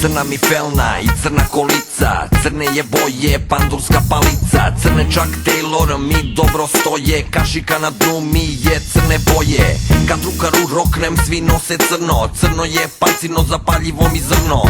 Crna mi felna i crna kolica, crne je boje, pandurska palica. Crne čak Taylor mi dobro stoje, kašika na dnu mi je crne boje. Kad rukaru roknem svi nose crno, crno je pancino zapaljivo mi zrno.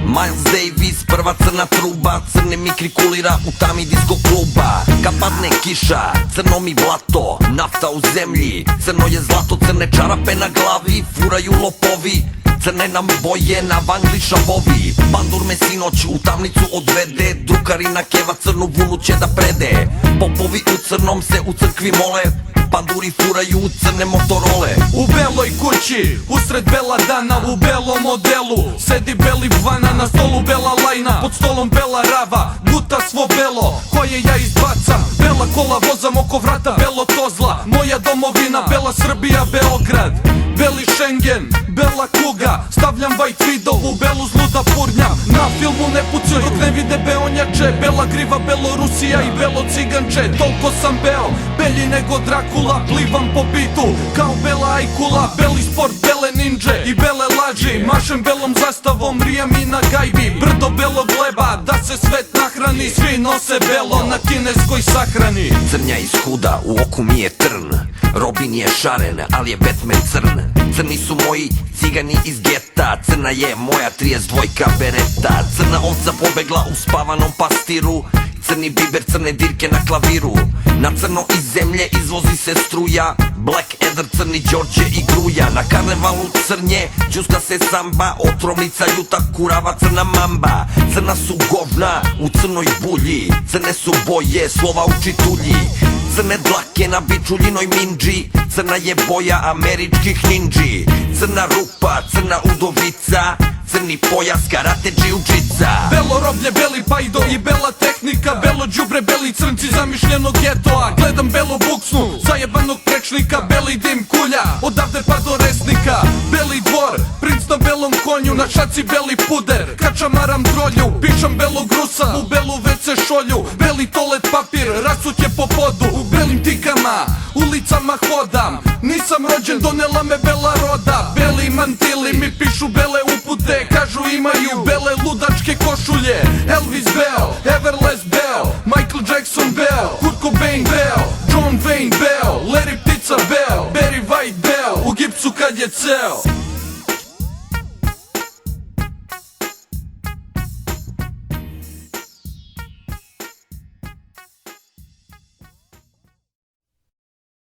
Miles Davis, prva crna truba, crne mi krikulira u tami disko kluba. Kad padne kiša, crno mi blato, nafta u zemlji, crno je zlato. Crne čarape na glavi, furaju lopovi, crne nam boje na vangli šabovi. Pandur me sinoć u tamnicu odvede, drukarina keva crnu vunu će da prede. Popovi u crnom se u crkvi mole, panduri furaju crne motorole. U beloj kući, usred bela dana, u belom modelu sedi beli vana, na stolu bela lajna, pod stolom bela rava, guta svo belo koje ja izbacam. Bela kola vozam oko vrata, belo to zla, moja domovina, bela Srbija, Beograd. Beli Schengen, bela kuga, stavljam white video u belu zluda purnja. Na filmu ne pucaju dok ne vide beonjače, bela griva, Belorusija i belo ciganče. Toliko sam beo, belji nego Drakula, plivam po bitu kao bela ajkula. Beli sport, bele ninđe i bele laži, mašem belom zastavom, rijam i na gajbi. Brdo belog leba, da se svet nahrani, svi nose belo na kineskoj sahrani. Crnja iz huda, u oku mi je trn, Robin je šaren, ali je Batman crn. Crni su moji cigani iz geta, crna je moja 32 bereta. Crna ovca pobegla u spavanom pastiru, crni biber, crne dirke na klaviru. Na crno iz zemlje izvozi se struja, Black Eder, crni Đorđe i Gruja. Na karnevalu crnje, džuska se samba, otrovnica ljuta kurava, crna mamba. Crna su govna u crnoj bulji, crne su boje, slova u čitulji. Crne dlake na bičuljinoj minđi, crna je boja američkih ninđi. Crna rupa, crna udovica, crni pojas, karate, džiu-džica. Belo roblje, beli pajdo i bela tehnika, belo đubre, beli crnci zamišljenog getoa. Gledam belo buksnu, zajebanog prečnika, beli dim kulja, odavde pa do Resnika. Beli dvor, princ na belom konju, na šaci beli puder, kačamaram drolju, pišam belog Rusa u belu WC šolju. Beli toalet papir, rasut je po podu, u belim tikama, ulicama hodam. Nisam rođen, donela me bela roda, beli mantili mi pišu bele upute, kažu imaju bele ludačke košulje. Elvis Beo, Everlast